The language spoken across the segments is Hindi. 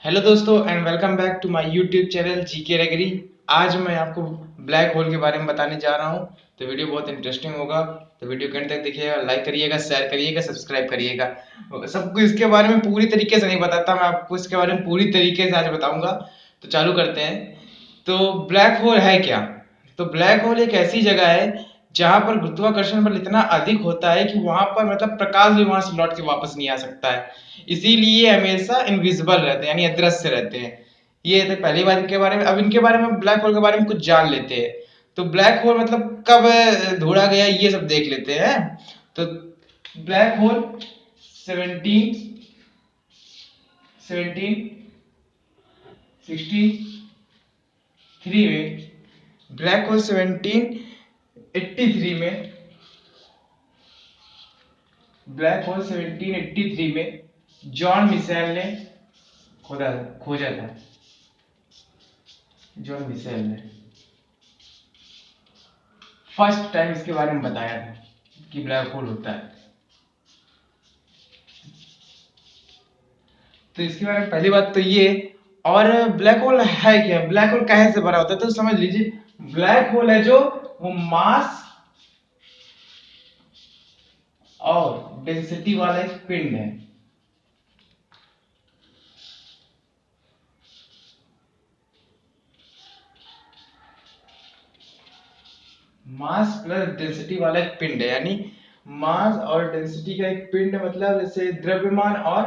हेलो दोस्तों and welcome back to my YouTube channel GK रेगरी। आज मैं आपको ब्लैक होल के बारे में बताने जा रहा हूँ। तो वीडियो बहुत इंटरेस्टिंग होगा, तो वीडियो के अंत तक देखिएगा, लाइक करिएगा, शेयर करिएगा, सब्सक्राइब करिएगा। सबको इसके बारे में पूरी तरीके से नहीं बताता, मैं आपको इसके बारे में पूरी तरीके से आज बताऊंगा। तो चालू करते हैं। तो ब्लैक होल है क्या? तो ब्लैक होल एक ऐसी जगह है जहां पर गुरुत्वाकर्षण बल इतना अधिक होता है कि वहां पर मतलब प्रकाश भी वहां से लौट के वापस नहीं आ सकता है। इसीलिए हमेशा इनविजिबल रहते हैं, यानी अदृश्य रहते हैं। ये तो पहली बात इनके बारे में। अब इनके बारे में, ब्लैक होल के बारे में कुछ जान लेते हैं। तो ब्लैक होल मतलब कब ढूंढा गया, ये सब देख लेते हैं। तो ब्लैक होल 1763 में, ब्लैक होल 1783 में, ब्लैक होल 1783 में जॉन मिशेल ने खोजा था। जॉन मिशेल ने फर्स्ट टाइम इसके बारे में बताया था कि ब्लैक होल होता है। तो इसके बारे में पहली बात तो ये। और ब्लैक होल है क्या, ब्लैक होल कहे से भरा होता है, तो समझ लीजिए ब्लैक होल है जो वो मास और डेंसिटी वाला एक पिंड है। मास प्लस डेंसिटी वाला एक पिंड है, यानी मास और डेंसिटी का एक पिंड, मतलब जैसे द्रव्यमान और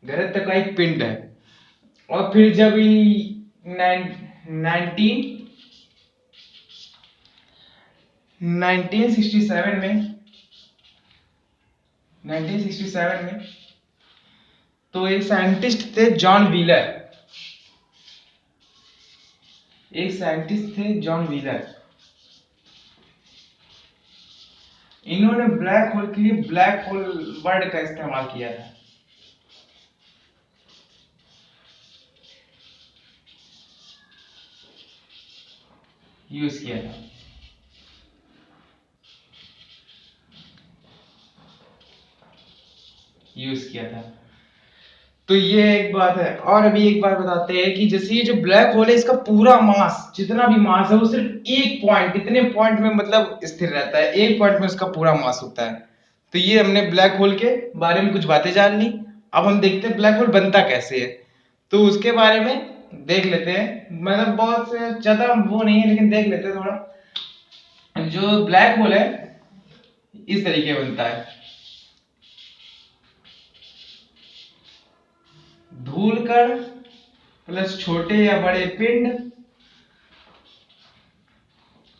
घनत्व का एक पिंड है। और फिर जब 1967 में 1967 में तो एक साइंटिस्ट थे जॉन व्हीलर। एक साइंटिस्ट थे जॉन व्हीलर। इन्होंने ब्लैक होल के लिए ब्लैक होल वर्ड का इस्तेमाल किया था। यूज किया था। यूज किया था। तो ये एक बात है। और अभी एक बात बताते हैं कि जैसे ये जो ब्लैक होल है, इसका पूरा मास, जितना भी मास है, वो सिर्फ एक पॉइंट, कितने पॉइंट में मतलब स्थिर रहता है, एक पॉइंट में उसका पूरा मास होता है। तो ये हमने ब्लैक होल के बारे में कुछ बातें जान ली। अब हम देखते हैं ब्लैक होल बनता कैसे है। तो उसके बारे में देख लेते हैं। मतलब बहुत से ज्यादा वो नहीं है, लेकिन देख लेते हैं थोड़ा। जो ब्लैक होल है इस तरीके बनता है। धूल कण प्लस छोटे या बड़े पिंड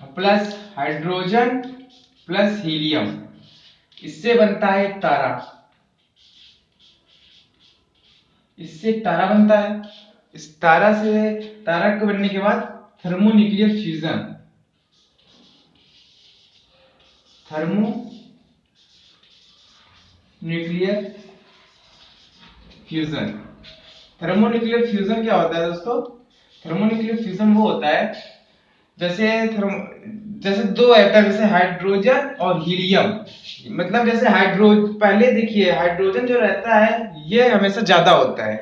प्लस हाइड्रोजन प्लस हीलियम, इससे बनता है तारा। इससे तारा बनता है। इस तारा से, तारा के बनने के बाद thermonuclear fusion, thermo nuclear fusion. Thermonuclear fusion क्या होता है दोस्तों? थर्मोन्यूक्लियर फ्यूजन वो होता है जैसे जैसे दो एटम, जैसे हाइड्रोजन और हीलियम। मतलब जैसे पहले देखिए, हाइड्रोजन जो रहता है ये हमेशा ज्यादा होता है।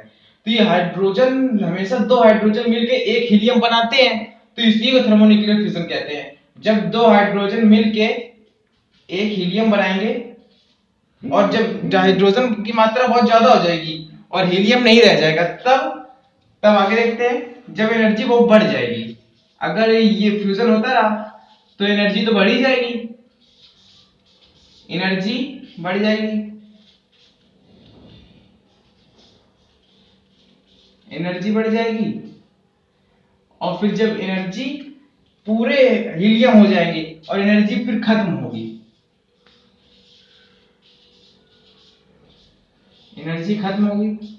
तो ये हाइड्रोजन, हमेशा दो हाइड्रोजन मिलके एक हीलियम बनाते हैं। तो इसी को थर्मोन्यूक्लियर फ्यूजन कहते हैं। जब दो हाइड्रोजन मिलके एक हीलियम बनाएंगे, और जब हाइड्रोजन की मात्रा बहुत ज्यादा हो जाएगी और हीलियम नहीं रह जाएगा, तब तब आगे देखते हैं, जब एनर्जी बहुत बढ़ जाएगी। अगर ये फ्यूजन होता रहा तो एनर्जी तो बढ़ ही जाएगी। एनर्जी बढ़ जाएगी। एनर्जी बढ़ जाएगी। और फिर जब एनर्जी, पूरे हीलियम हो जाएंगे और एनर्जी फिर खत्म होगी। एनर्जी खत्म होगी।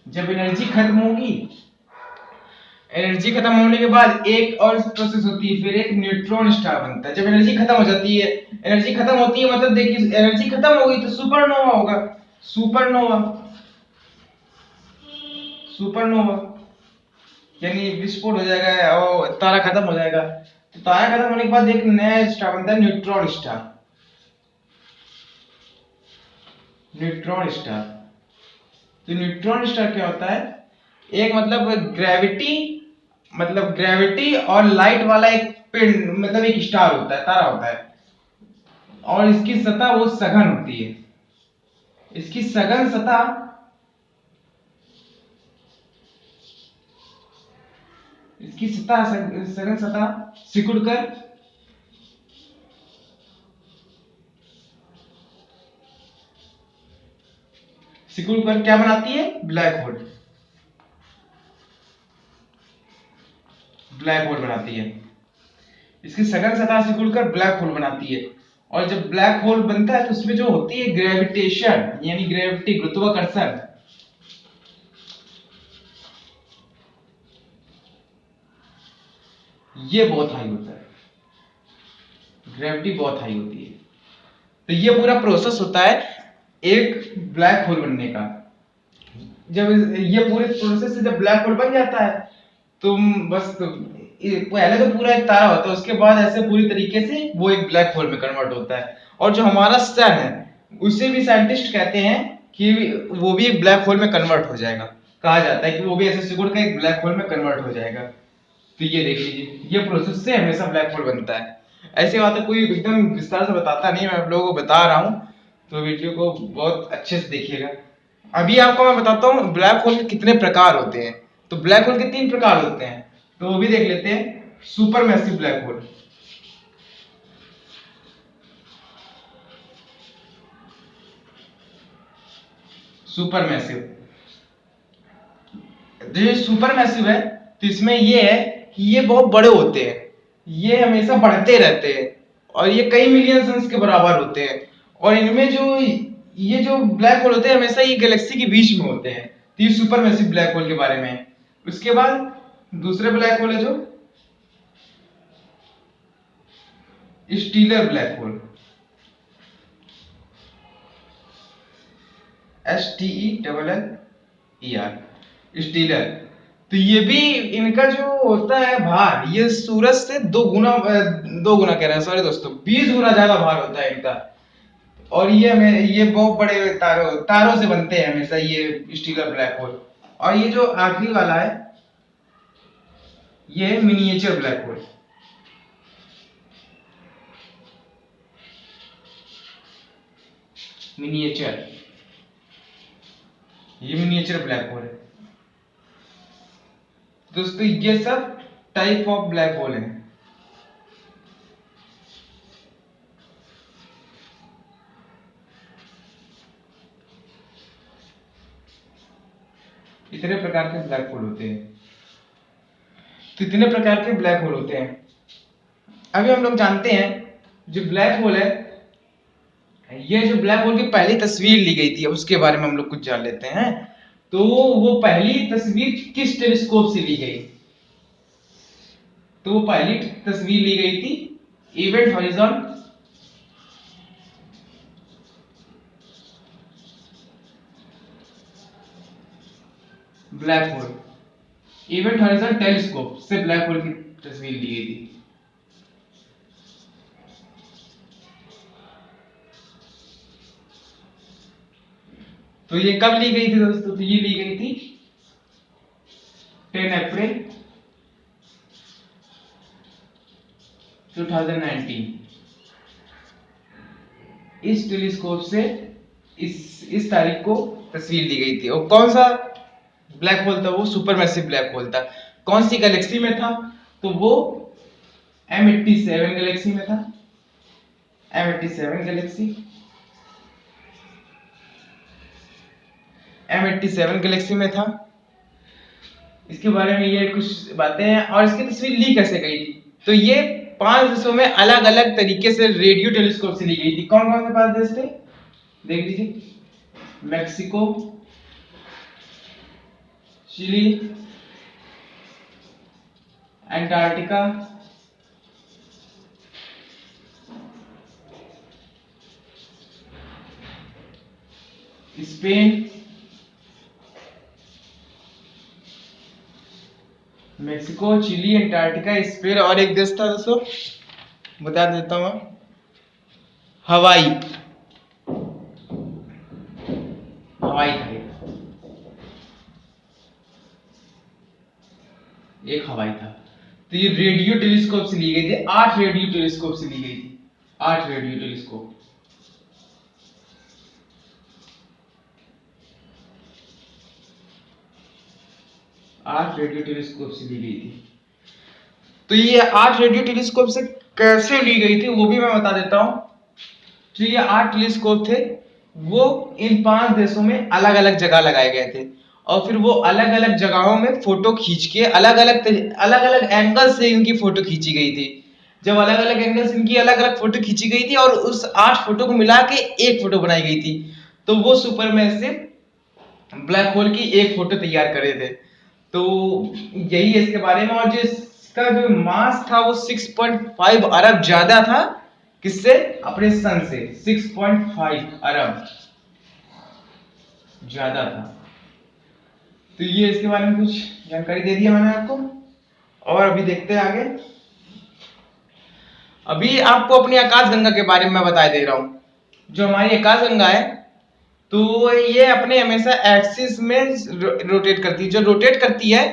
जब एनर्जी खत्म होगी, एनर्जी खत्म होने के बाद एक और प्रोसेस होती है, फिर एक न्यूट्रॉन स्टार बनता है। जब एनर्जी खत्म हो जाती है, एनर्जी खत्म होती है मतलब देखिए, एनर्जी खत्म हो गई तो सुपरनोवा होगा। सुपरनोवा, सुपरनोवा यानी विस्फोट हो जाएगा और तारा खत्म हो जाएगा। तो तारा खत्म होने के बाद एक नया स्टार बनता है, न्यूट्रॉन स्टार। Neutron star. तो न्यूट्रॉन स्टार क्या होता है, एक मतलब ग्रेविटी और लाइट वाला एक पिंड, मतलब एक स्टार होता है, तारा होता है, और इसकी सतह वो सघन होती है। इसकी सघन सतह सघन सतह सिकुड़ कर क्या बनाती है, ब्लैक होल। बनाती है। इसकी सघन सतह सिकुड़कर ब्लैक होल बनाती है। और जब ब्लैक होल बनता है तो उसमें जो होती है ग्रेविटेशन, यानी ग्रेविटी, गुरुत्वाकर्षण, ये बहुत हाई होता है। ग्रेविटी बहुत हाई होती है। तो ये पूरा प्रोसेस होता है एक ब्लैक होल बनने का। जब ये पूरे प्रोसेस से जब ब्लैक होल बन जाता है, पहले तो पूरा एक तारा होता है, उसके बाद ऐसे पूरी तरीके से वो एक ब्लैक होल में कन्वर्ट होता है। और जो हमारा सन है, उसे भी साइंटिस्ट कहते हैं कि वो भी एक ब्लैक होल में कन्वर्ट हो जाएगा। कहा जाता है कि वो भी ऐसे सिकुड़ के एक ब्लैक होल में कन्वर्ट हो जाएगा। तो ये देख लीजिए, ये प्रोसेस से हमेशा ब्लैक होल बनता है। ऐसी बात है, कोई एकदम विस्तार से बताता नहीं, मैं आप लोगों को बता रहा हूँ, तो वीडियो को बहुत अच्छे से देखिएगा। अभी आपको मैं बताता हूँ ब्लैक होल के कितने प्रकार होते हैं। तो ब्लैक होल के 3 प्रकार होते हैं, तो वो भी देख लेते हैं। Super massive black hole, super massive. जो ये सुपर मैसिव है, तो इसमें ये है कि ये बहुत बड़े होते हैं, ये हमेशा बढ़ते रहते हैं, और ये कई मिलियन सन्स के बराबर होते हैं। और इनमें जो ये जो ब्लैक होल होते हैं, हमेशा ये गैलेक्सी के बीच में होते हैं। तो ये सुपर मैसिव ब्लैक होल के बारे में है। उसके बाद दूसरे ब्लैक होल है जो stealer black hole, STELLER, stealer. तो ये भी, इनका जो होता है भार, ये सूरज से 2 गुना कह रहे हैं, सॉरी दोस्तों, 20 गुना ज्यादा भार होता है इनका। और ये बहुत बड़े तारों से बनते हैं हमेशा ये स्टीलर ब्लैक होल। और ये जो आखिरी वाला है, ये मिनिएचर ब्लैक होल। मिनिएचर, ये मिनिएचर ब्लैक होल है। दोस्तों ये सब टाइप ऑफ ब्लैक होल हैं। इतने प्रकार के ब्लैक होल होते हैं। तो इतने प्रकार के ब्लैक होल होते हैं। अभी हम लोग जानते हैं जो ब्लैक होल है, ये जो ब्लैक होल की पहली तस्वीर ली गई थी, उसके बारे में हम लोग कुछ जान लेते हैं। तो वो पहली तस्वीर किस टेलीस्कोप से ली गई? तो वो पहली तस्वीर ली गई थी event horizon black hole, event horizon telescope से ब्लैक होल की तस्वीर ली गई थी। तो ये कब ली गई थी दोस्तों? तो ये ली गई थी 10 अप्रैल 2019। इस टेलीस्कोप से इस तारीख को तस्वीर ली गई थी। और कौन सा ब्लैक होल था? वो सुपरमैसिव ब्लैक होल था। कौन सी गैलेक्सी में था? तो वो M87 गैलेक्सी में था। M87 गैलेक्सी, M87 गैलेक्सी में था। इसके बारे में ये कुछ बातें हैं। और इसकी तस्वीर ली कैसे गई थी? तो ये 5 देशों में अलग अलग तरीके से रेडियो टेलीस्कोप से ली गई थी। कौन कौन से 5 देश थे? देख लीजिए, Mexico, Chile, Antarctica, Spain, Mexico, Chile, Antarctica, Spain, और एक देश था दोस्तों, बता देता हूं, हवाई। हवाई था। एक हवाई था। तो ये रेडियो टेलीस्कोप से ली गई थी, 8 रेडियो टेलीस्कोप से ली गई थी, 8 रेडियो टेलीस्कोप। आठ रेडियो टेलीस्कोप से ली गई थी। तो ये 8 रेडियो टेलीस्कोप से कैसे ली गई थी वो भी मैं बता देता हूं। तो ये 8 टेलीस्कोप थे, वो इन 5 देशों में अलग अलग जगह लगाए गए थे, और फिर वो अलग अलग जगहों में फोटो खींच के अलग अलग एंगल से इनकी फोटो खींची गई थी। जब अलग अलग एंगल से इनकी अलग अलग फोटो खींची गई थी और उस 8 फोटो को मिला के एक फोटो बनाई गई थी, तो वो सुपरमैसिव ब्लैक होल की एक फोटो तैयार करे थे। तो यही है इसके बारे में। और जो इसका जो मास था वो 6.5 अरब ज्यादा था, किससे? अपने सन से 6.5 अरब ज्यादा था। तो ये इसके बारे में कुछ जानकारी दे दिया मैंने आपको, और अभी देखते हैं आगे। अभी आपको अपनी आकाशगंगा के बारे में बता दे रहा हूं। जो हमारी आकाशगंगा है, तो ये अपने हमेशा एक्सिस में रोटेट करती है। जो रोटेट करती है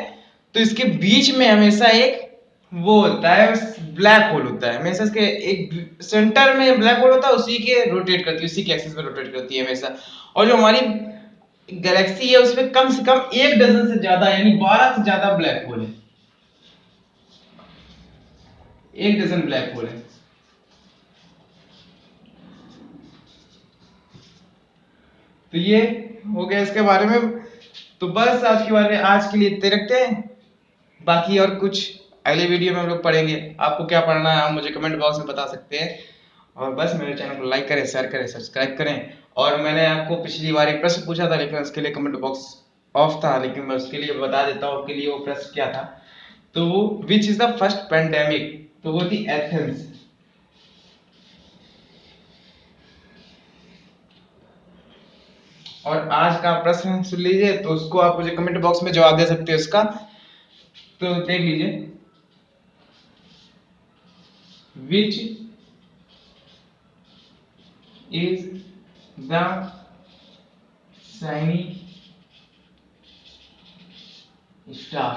तो इसके बीच में हमेशा एक वो होता है, ब्लैक होल होता है हमेशा। इसके एक सेंटर में ब्लैक होल होता है, उसी के रोटेट करती है, उसी के एक्सिस में रोटेट करती है हमेशा। और जो हमारी गैलेक्सी है उसमें कम से कम 1 डजन से ज्यादा, यानी 12 से ज्यादा ब्लैक होल है, 1 डजन ब्लैक होल है। तो ये हो गया इसके बारे में। तो बस आज के लिए इतने रखते हैं। बाकी और कुछ अगले वीडियो में हम लोग पढ़ेंगे। आपको क्या पढ़ना है आप मुझे कमेंट बॉक्स में बता सकते हैं। और बस मेरे चैनल को लाइक करें, शेयर करें, सब्सक्राइब करें। और मैंने आपको पिछली बार एक प्रश्न पूछा था, लेकिन उसके लिए कमेंट बॉक्स ऑफ था, लेकिन मैं उसके लिए बता देता हूँ, आपके लिए वो प्रश्न क्या था। तो वो which is the first pandemic, तो वो थी एथेंस। और आज का प्रश्न सुन लीजिए, तो उसको आप मुझे कमेंट बॉक्स में जवाब दे सकते हैं उसका। तो देख लीजिए, विच is the shining star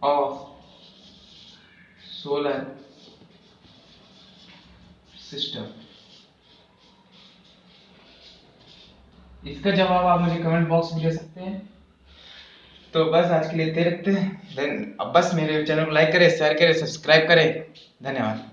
of solar system? इसका जवाब आप मुझे कमेंट बॉक्स में दे सकते हैं। तो बस आज के लिए इतने रखते हैं। अब बस मेरे चैनल को लाइक करें, शेयर करें, सब्सक्राइब करें। धन्यवाद।